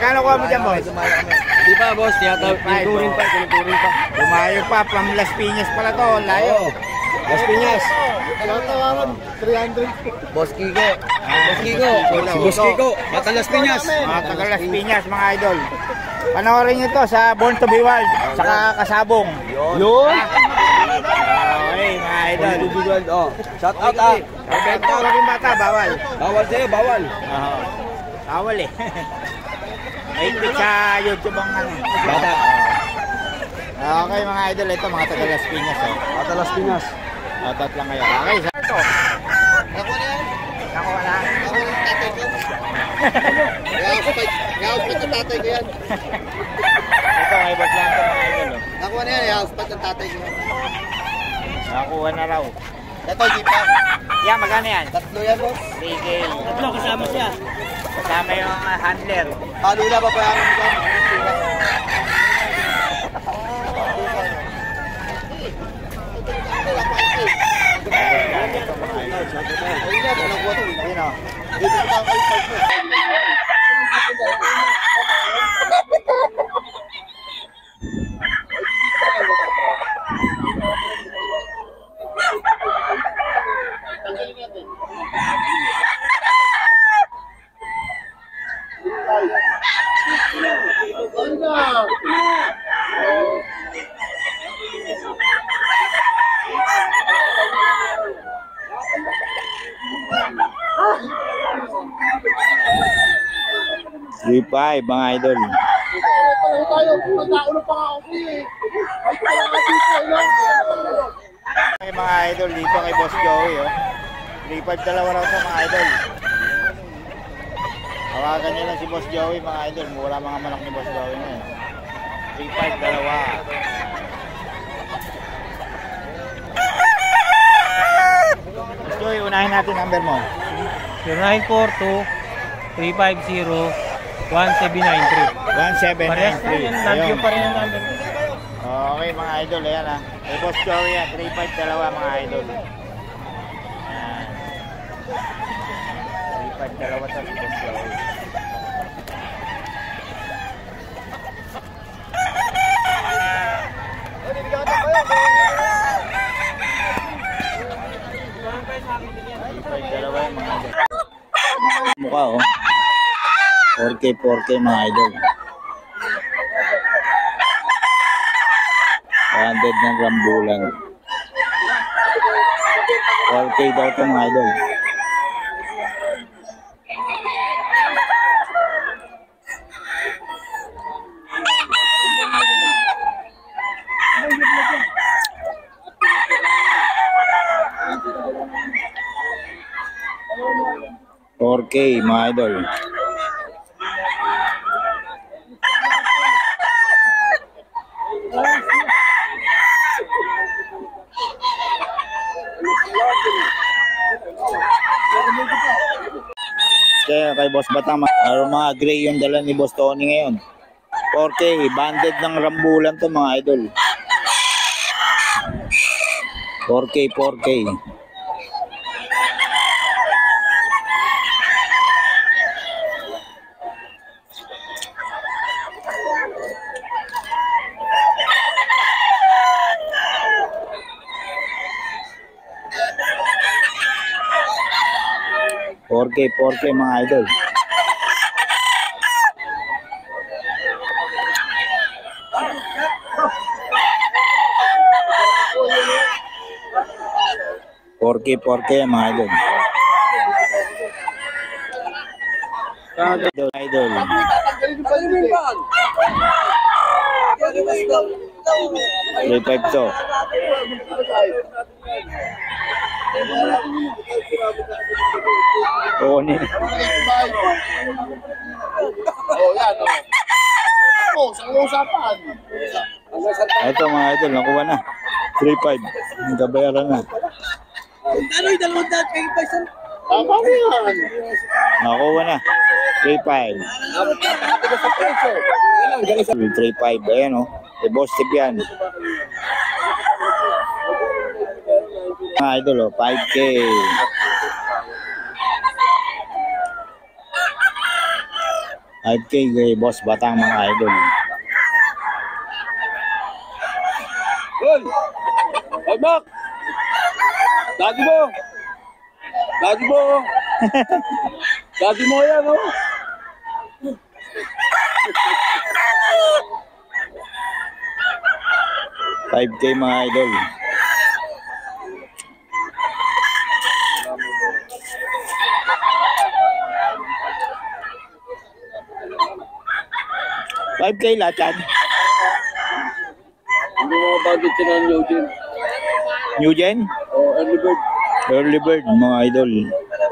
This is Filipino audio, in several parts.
Kano kuha mo dyan, boss? Di pa, boss. Tinuturin pa. Lumayo pa. From Las Piñas pala to. Layo. Las Piñas. 300. Boss Kiko. Boss Kiko. Mata Las Piñas. Mata Las Piñas, mga idol. Panoorin nyo to sa Born to be Wild. Saka Kasabong. Yun. Okay, mga idol. Born to be Wild. Shout out ah. Bento, laging bata. Bawal. Bawal sa'yo, bawal. Bawal eh. May click sa YouTube ang ano. Bata. Okay, mga idol. Ito, mga taga Las Piñas. Mata Las Piñas. Otot lang kayo. Okay, sa ito. Nakuha na yan? Nakuha na. Nakuha ng tatay ko. Yauspat ng tatay ko yan. Ito, may baglang ito, mga idol. Nakuha na yan, yauspat ng tatay ko yan. Nakuha na raw. Ito, jeep pa. Yan, magkano yan? 3 yan, boss. 3K. 3 kasama siya. Kasama yung handler. Palula pa pa yung dyan. Five, mga idol. Okay, mga idol, dito kay Boss Joey, 3-5 dalawa raw ito, mga idol. Hawakan nyo lang si Boss Joey, mga idol. Wala mga manok ni Boss Joey na 3-5 dalawa. Boss Joey, unahin natin number mo. 0942-350-1793. 1793. Nandiyo pa rin ang number. Okay, mga idol, ayan ha. Kay Boss Joey, 3-5 dalawa, mga idol. Ayan. 3-5 dalawa sa Boss Joey. Mukha oh. 4K mga idol. 100 ng rambulan. 4K daw ito, mga idol. $4K, mga idol. Kay Boss Batang, mga gray yung dala ni Boss Tony ngayon. 4K, banded ng rambulan to, mga idol. 4K. $4K mga idol. $4K mga idol. Idol. $3.5 to. Oo ni. Ito mga idol, nakuha na. 3.5. Nagkabayaran na. Nakuha na. 3.5. 3.5. Ayan o. Boss tip yan. Mga idol o. 5K. 5K kay Boss Batang mga idol. Hoy! Hoy, Mac! Dagi mo! Dagi mo! Dagi mo yan, oh! 5K mga idol. $5K lahat yan. Hindi mo budget sila ng Eugene. New Gen? O, early bird. Early bird mga idol.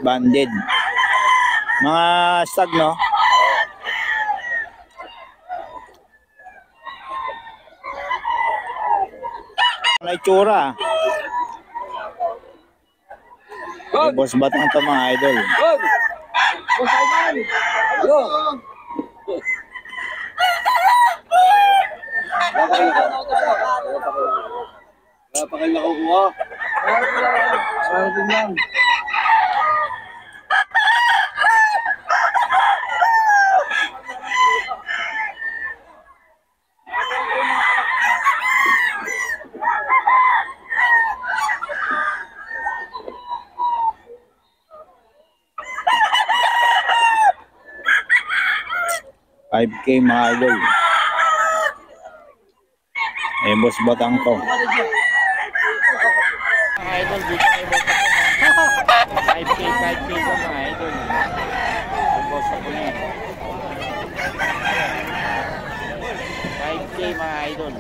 Banded. Mga stag no? Ang itsura. Good! Boss Batang to mga idol. Good! Boss Iman! Yo! Napakal na kukuha. Sarap din yan. $5K mga idol. Eh, Boss Batang to. Mga idol, dito kay Boss ako. 5K ko mga idol. Ang boss ako niya. 5K mga idol.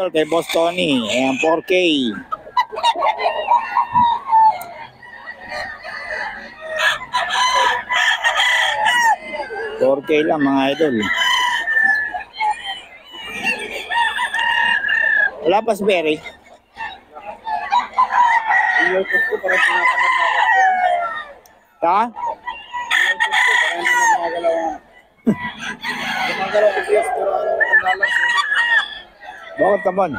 Kay Boss Tony, ayan 4K. $4K lang mga idol. Wala pa si Berry. Ha? Bakit naman?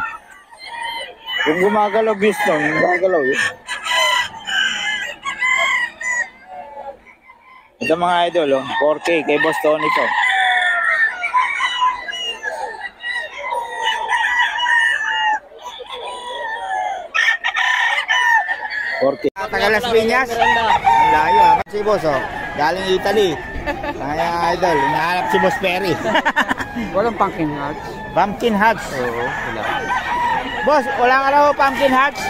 Kung gumagalaw Biston, gumagalaw yun. Ito mga idol, oh, 4K kay Boss Tony to. Taga Las Piñas. Ang layo ha. Si Boss oh. Galing Italy. Ay idol, hinahanap si Boss Perry. Walang pumpkin hearts. Pumpkin Hearts. Oo, wala. Boss, wala ka raw Pumpkin Hearts?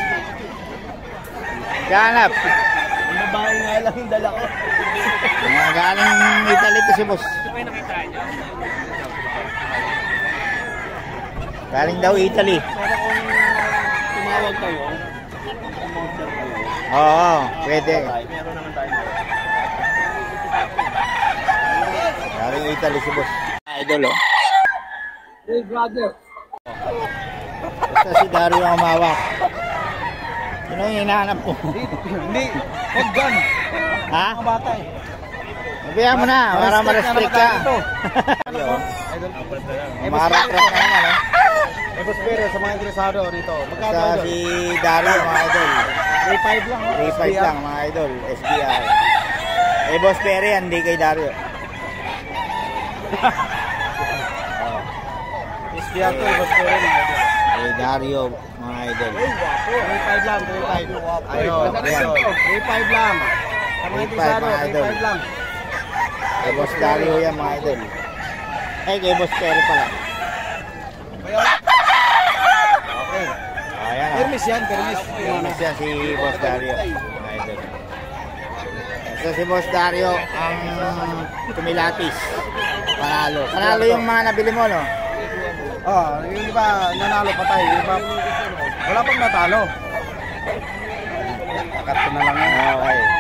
Ganap. Ang babae nga lang yung dala ko. Galing Italy to si Boss. Galing daw Italy. Sana kung tumawag kayo, Oo, pwede. meron naman tayo. Galing Italy si Boss. Idol oh. Hey brother. Basta si Dario ang umawak. Yun ang hinahanap ko. Hindi, huwag dyan. Ha? Mga bata eh. Mabiya mo na, para ma-restrict ka. Maratrap na naman eh. Eh, Boss Pero, sa mga interesado rito, magkano Basta idol? si Dario mga idol. 3.5 lang. 3.5 lang mga idol, SBI. Eh Boss Perry, hindi kay Dario. SBR to, Boss Pero. Dario, mga idol. 3.5 lang, 3.5. Ayun, Ayan. 3.5 lang. Sa mga 3.5 interesado, mga idol. 3.5 lang. Kay Boss Dario yan, mga idol. Ay, kay Boss Perry pala. Okay. Ayan, Permis yan, permis. Permis yan si Boss Dario, mga idol. So si Boss Dario ang kumilatis. Panalo. Panalo yung mga nabili mo, no? Oh, yung iba nanalo patay, yung iba wala pang natalo. Takat ko na lang yan. Okay.